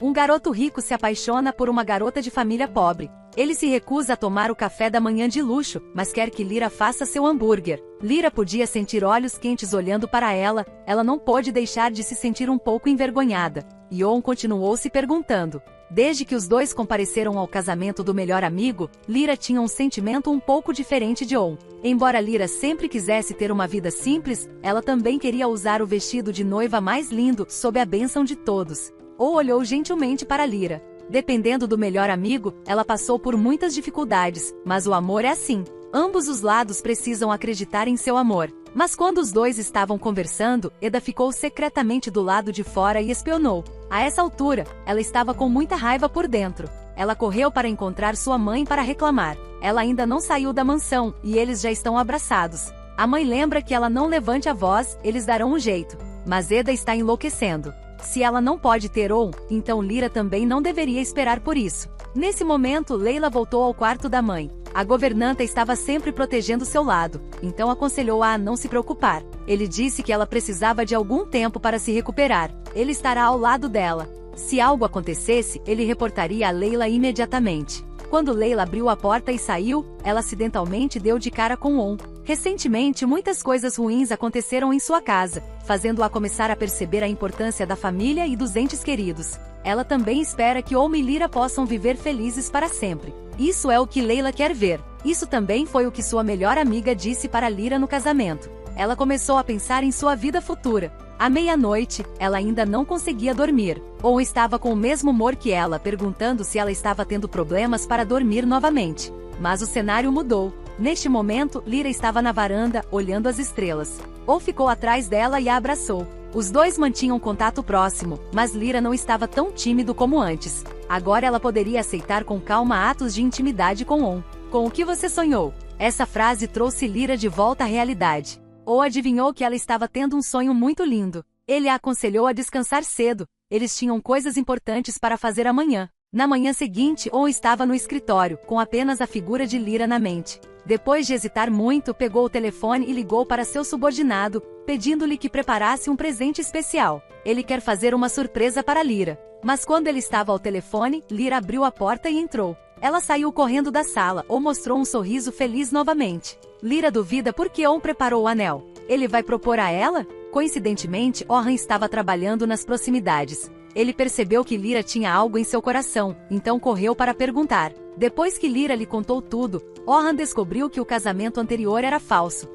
Um garoto rico se apaixona por uma garota de família pobre. Ele se recusa a tomar o café da manhã de luxo, mas quer que Lyra faça seu hambúrguer. Lyra podia sentir olhos quentes olhando para ela, ela não pôde deixar de se sentir um pouco envergonhada. Yeon continuou se perguntando. Desde que os dois compareceram ao casamento do melhor amigo, Lyra tinha um sentimento um pouco diferente de Yeon. Embora Lyra sempre quisesse ter uma vida simples, ela também queria usar o vestido de noiva mais lindo, sob a bênção de todos. Ou olhou gentilmente para Lyra. Dependendo do melhor amigo, ela passou por muitas dificuldades, mas o amor é assim. Ambos os lados precisam acreditar em seu amor. Mas quando os dois estavam conversando, Eda ficou secretamente do lado de fora e espionou. A essa altura, ela estava com muita raiva por dentro. Ela correu para encontrar sua mãe para reclamar. Ela ainda não saiu da mansão, e eles já estão abraçados. A mãe lembra que ela não levante a voz, eles darão um jeito. Mas Eda está enlouquecendo. Se ela não pode ter Yeon, então Lyra também não deveria esperar por isso. Nesse momento, Leila voltou ao quarto da mãe. A governanta estava sempre protegendo seu lado, então aconselhou-a a não se preocupar. Ele disse que ela precisava de algum tempo para se recuperar. Ele estará ao lado dela. Se algo acontecesse, ele reportaria a Leila imediatamente. Quando Leila abriu a porta e saiu, ela acidentalmente deu de cara com Yeon. Recentemente, muitas coisas ruins aconteceram em sua casa, fazendo-a começar a perceber a importância da família e dos entes queridos. Ela também espera que Yeon e Lyra possam viver felizes para sempre. Isso é o que Leila quer ver. Isso também foi o que sua melhor amiga disse para Lyra no casamento. Ela começou a pensar em sua vida futura. À meia-noite, ela ainda não conseguia dormir. Yeon estava com o mesmo humor que ela, perguntando se ela estava tendo problemas para dormir novamente. Mas o cenário mudou. Neste momento, Lyra estava na varanda, olhando as estrelas. Yeon ficou atrás dela e a abraçou. Os dois mantinham contato próximo, mas Lyra não estava tão tímido como antes. Agora ela poderia aceitar com calma atos de intimidade com Yeon. Com o que você sonhou? Essa frase trouxe Lyra de volta à realidade. Yeon adivinhou que ela estava tendo um sonho muito lindo. Ele a aconselhou a descansar cedo. Eles tinham coisas importantes para fazer amanhã. Na manhã seguinte, Yeon estava no escritório, com apenas a figura de Lyra na mente. Depois de hesitar muito, pegou o telefone e ligou para seu subordinado, pedindo-lhe que preparasse um presente especial. Ele quer fazer uma surpresa para Lyra. Mas quando ele estava ao telefone, Lyra abriu a porta e entrou. Ela saiu correndo da sala, ou mostrou um sorriso feliz novamente. Lyra duvida por que Yeon preparou o anel. Ele vai propor a ela? Coincidentemente, Orhan estava trabalhando nas proximidades. Ele percebeu que Lyra tinha algo em seu coração, então correu para perguntar. Depois que Lyra lhe contou tudo, Orhan descobriu que o casamento anterior era falso.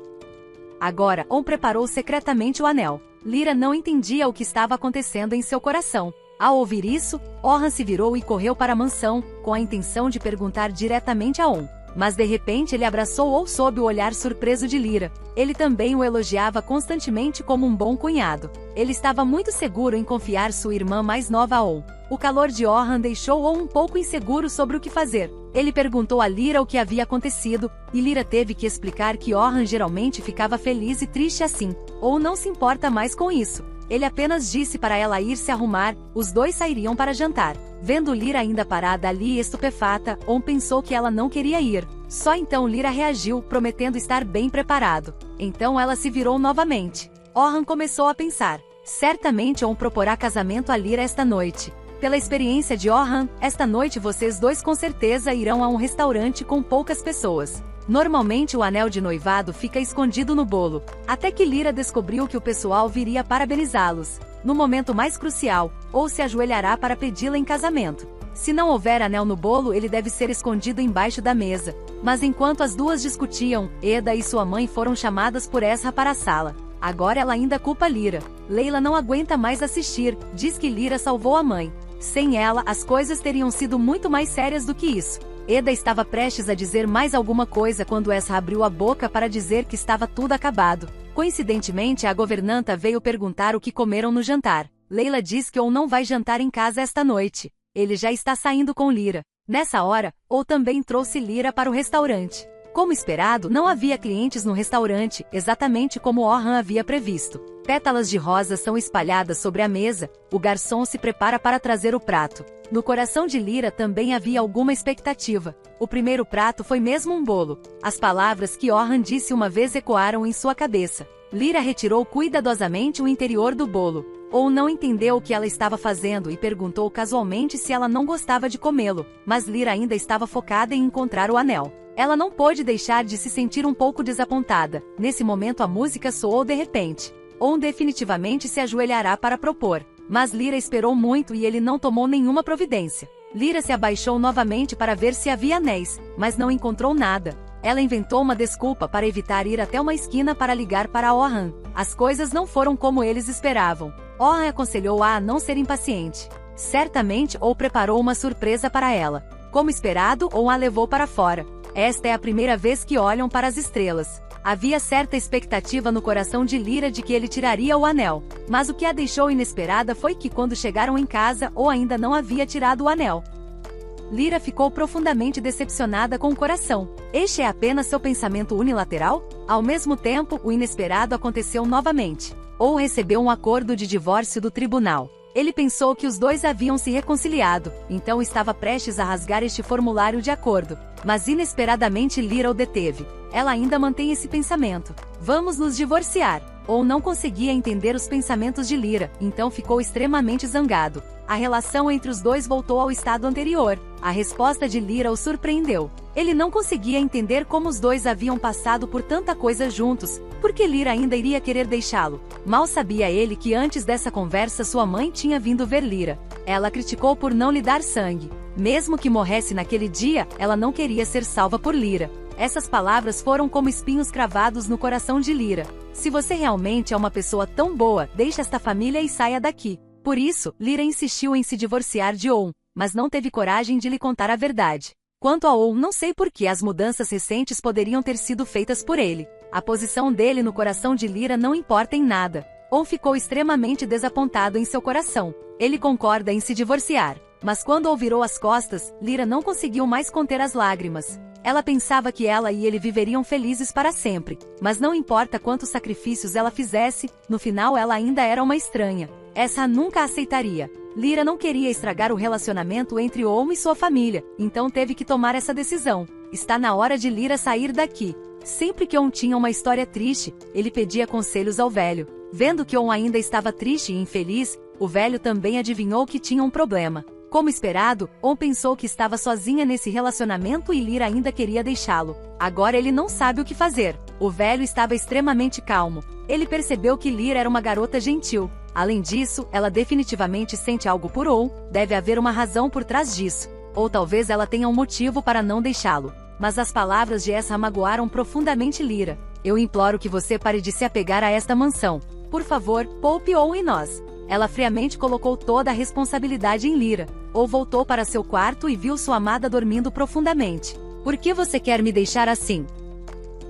Agora, Yeon preparou secretamente o anel. Lyra não entendia o que estava acontecendo em seu coração. Ao ouvir isso, Orhan se virou e correu para a mansão, com a intenção de perguntar diretamente a Yeon. Mas de repente ele abraçou Yeon sob o olhar surpreso de Lyra. Ele também o elogiava constantemente como um bom cunhado. Ele estava muito seguro em confiar sua irmã mais nova a Yeon. O calor de Orhan deixou Yeon um pouco inseguro sobre o que fazer. Ele perguntou a Lyra o que havia acontecido, e Lyra teve que explicar que Orhan geralmente ficava feliz e triste assim. Yeon não se importa mais com isso. Ele apenas disse para ela ir se arrumar, os dois sairiam para jantar. Vendo Lyra ainda parada ali estupefata, Yeon pensou que ela não queria ir. Só então Lyra reagiu, prometendo estar bem preparado. Então ela se virou novamente. Orhan começou a pensar. Certamente Yeon proporá casamento a Lyra esta noite. Pela experiência de Orhan, esta noite vocês dois com certeza irão a um restaurante com poucas pessoas. Normalmente o anel de noivado fica escondido no bolo, até que Lyra descobriu que o pessoal viria parabenizá-los. No momento mais crucial, Yeon se ajoelhará para pedi-la em casamento. Se não houver anel no bolo, ele deve ser escondido embaixo da mesa. Mas enquanto as duas discutiam, Eda e sua mãe foram chamadas por Ezra para a sala. Agora ela ainda culpa Lyra. Leila não aguenta mais assistir, diz que Lyra salvou a mãe. Sem ela, as coisas teriam sido muito mais sérias do que isso. Eda estava prestes a dizer mais alguma coisa quando Ezra abriu a boca para dizer que estava tudo acabado. Coincidentemente, a governanta veio perguntar o que comeram no jantar. Leila diz que Yeon não vai jantar em casa esta noite. Ele já está saindo com Lyra. Nessa hora, Yeon também trouxe Lyra para o restaurante. Como esperado, não havia clientes no restaurante, exatamente como Orhan havia previsto. Pétalas de rosa são espalhadas sobre a mesa, o garçom se prepara para trazer o prato. No coração de Lyra também havia alguma expectativa. O primeiro prato foi mesmo um bolo. As palavras que Orhan disse uma vez ecoaram em sua cabeça. Lyra retirou cuidadosamente o interior do bolo. Ou não entendeu o que ela estava fazendo e perguntou casualmente se ela não gostava de comê-lo, mas Lyra ainda estava focada em encontrar o anel. Ela não pôde deixar de se sentir um pouco desapontada. Nesse momento a música soou de repente. On definitivamente se ajoelhará para propor. Mas Lyra esperou muito e ele não tomou nenhuma providência. Lyra se abaixou novamente para ver se havia anéis, mas não encontrou nada. Ela inventou uma desculpa para evitar ir até uma esquina para ligar para Orhan. As coisas não foram como eles esperavam. Orhan aconselhou-a a não ser impaciente. Certamente ou preparou uma surpresa para ela. Como esperado, ou a levou para fora. Esta é a primeira vez que olham para as estrelas. Havia certa expectativa no coração de Lyra de que ele tiraria o anel. Mas o que a deixou inesperada foi que quando chegaram em casa, ou ainda não havia tirado o anel. Lyra ficou profundamente decepcionada com o coração. Este é apenas seu pensamento unilateral? Ao mesmo tempo, o inesperado aconteceu novamente. Ou recebeu um acordo de divórcio do tribunal. Ele pensou que os dois haviam se reconciliado, então estava prestes a rasgar este formulário de acordo. Mas inesperadamente Lyra o deteve. Ela ainda mantém esse pensamento. Vamos nos divorciar. Ou não conseguia entender os pensamentos de Lyra, então ficou extremamente zangado. A relação entre os dois voltou ao estado anterior. A resposta de Lyra o surpreendeu. Ele não conseguia entender como os dois haviam passado por tanta coisa juntos, porque Lyra ainda iria querer deixá-lo. Mal sabia ele que antes dessa conversa sua mãe tinha vindo ver Lyra. Ela criticou por não lhe dar sangue. Mesmo que morresse naquele dia, ela não queria ser salva por Lyra. Essas palavras foram como espinhos cravados no coração de Lyra. Se você realmente é uma pessoa tão boa, deixe esta família e saia daqui. Por isso, Lyra insistiu em se divorciar de On, mas não teve coragem de lhe contar a verdade. Quanto a On, não sei por que as mudanças recentes poderiam ter sido feitas por ele. A posição dele no coração de Lyra não importa em nada. On ficou extremamente desapontado em seu coração. Ele concorda em se divorciar. Mas quando On virou as costas, Lyra não conseguiu mais conter as lágrimas. Ela pensava que ela e ele viveriam felizes para sempre. Mas não importa quantos sacrifícios ela fizesse, no final ela ainda era uma estranha. Essa nunca aceitaria. Lyra não queria estragar o relacionamento entre On e sua família, então teve que tomar essa decisão. Está na hora de Lyra sair daqui. Sempre que On tinha uma história triste, ele pedia conselhos ao velho. Vendo que On ainda estava triste e infeliz, o velho também adivinhou que tinha um problema. Como esperado, On pensou que estava sozinha nesse relacionamento e Lyra ainda queria deixá-lo. Agora ele não sabe o que fazer. O velho estava extremamente calmo. Ele percebeu que Lyra era uma garota gentil. Além disso, ela definitivamente sente algo por On, deve haver uma razão por trás disso. Ou talvez ela tenha um motivo para não deixá-lo. Mas as palavras de Ezra magoaram profundamente Lyra. Eu imploro que você pare de se apegar a esta mansão. Por favor, poupe On e nós. Ela friamente colocou toda a responsabilidade em Lyra. Ou voltou para seu quarto e viu sua amada dormindo profundamente. Por que você quer me deixar assim?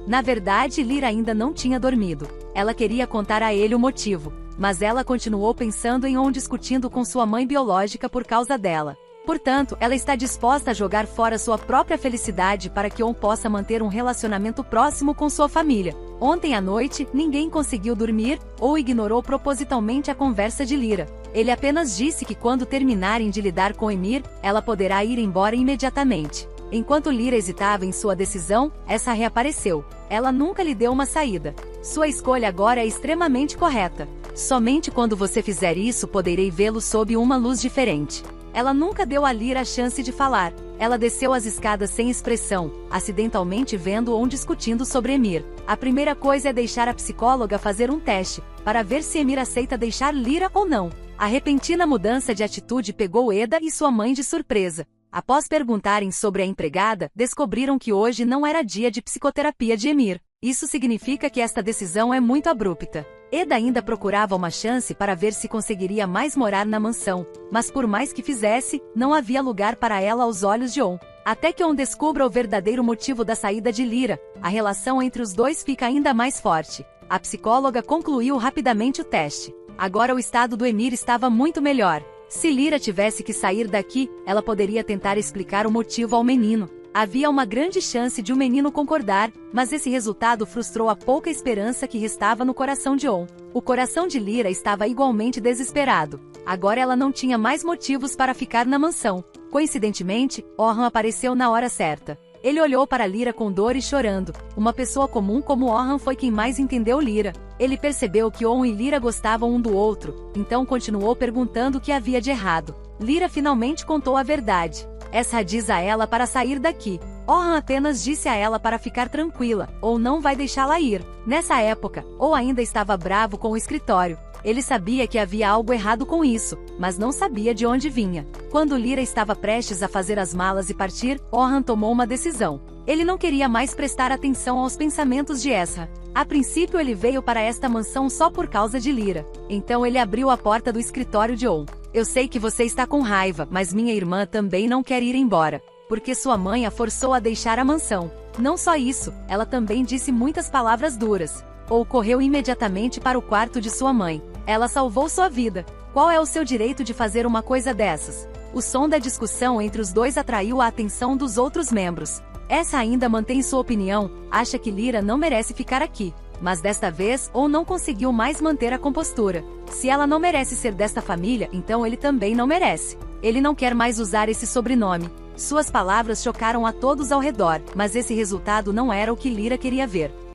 Na verdade, Lyra ainda não tinha dormido. Ela queria contar a ele o motivo. Mas ela continuou pensando em On discutindo com sua mãe biológica por causa dela. Portanto, ela está disposta a jogar fora sua própria felicidade para que On possa manter um relacionamento próximo com sua família. Ontem à noite, ninguém conseguiu dormir, ou ignorou propositalmente a conversa de Lyra. Ele apenas disse que quando terminarem de lidar com Emir, ela poderá ir embora imediatamente. Enquanto Lyra hesitava em sua decisão, essa reapareceu. Ela nunca lhe deu uma saída. Sua escolha agora é extremamente correta. Somente quando você fizer isso poderei vê-lo sob uma luz diferente. Ela nunca deu a Lyra a chance de falar. Ela desceu as escadas sem expressão, acidentalmente vendo On discutindo sobre Emir. A primeira coisa é deixar a psicóloga fazer um teste, para ver se Emir aceita deixar Lyra ou não. A repentina mudança de atitude pegou Eda e sua mãe de surpresa. Após perguntarem sobre a empregada, descobriram que hoje não era dia de psicoterapia de Emir. Isso significa que esta decisão é muito abrupta. Eda ainda procurava uma chance para ver se conseguiria mais morar na mansão, mas por mais que fizesse, não havia lugar para ela aos olhos de On. Até que On descubra o verdadeiro motivo da saída de Lyra, a relação entre os dois fica ainda mais forte. A psicóloga concluiu rapidamente o teste. Agora o estado do Emir estava muito melhor. Se Lyra tivesse que sair daqui, ela poderia tentar explicar o motivo ao menino. Havia uma grande chance de o menino concordar, mas esse resultado frustrou a pouca esperança que restava no coração de On. O coração de Lyra estava igualmente desesperado. Agora ela não tinha mais motivos para ficar na mansão. Coincidentemente, Orhan apareceu na hora certa. Ele olhou para Lyra com dor e chorando. Uma pessoa comum como Orhan foi quem mais entendeu Lyra. Ele percebeu que On e Lyra gostavam um do outro, então continuou perguntando o que havia de errado. Lyra finalmente contou a verdade. Esra diz a ela para sair daqui. Orhan apenas disse a ela para ficar tranquila, ou não vai deixá-la ir. Nessa época, ou ainda estava bravo com o escritório. Ele sabia que havia algo errado com isso, mas não sabia de onde vinha. Quando Lyra estava prestes a fazer as malas e partir, Orhan tomou uma decisão. Ele não queria mais prestar atenção aos pensamentos de Esra. A princípio ele veio para esta mansão só por causa de Lyra. Então ele abriu a porta do escritório de On. Eu sei que você está com raiva, mas minha irmã também não quer ir embora, porque sua mãe a forçou a deixar a mansão. Não só isso, ela também disse muitas palavras duras. Ou correu imediatamente para o quarto de sua mãe. Ela salvou sua vida. Qual é o seu direito de fazer uma coisa dessas? O som da discussão entre os dois atraiu a atenção dos outros membros. Essa ainda mantém sua opinião, acha que Lyra não merece ficar aqui. Mas desta vez, ou não conseguiu mais manter a compostura. Se ela não merece ser desta família, então ele também não merece. Ele não quer mais usar esse sobrenome. Suas palavras chocaram a todos ao redor, mas esse resultado não era o que Lyra queria ver.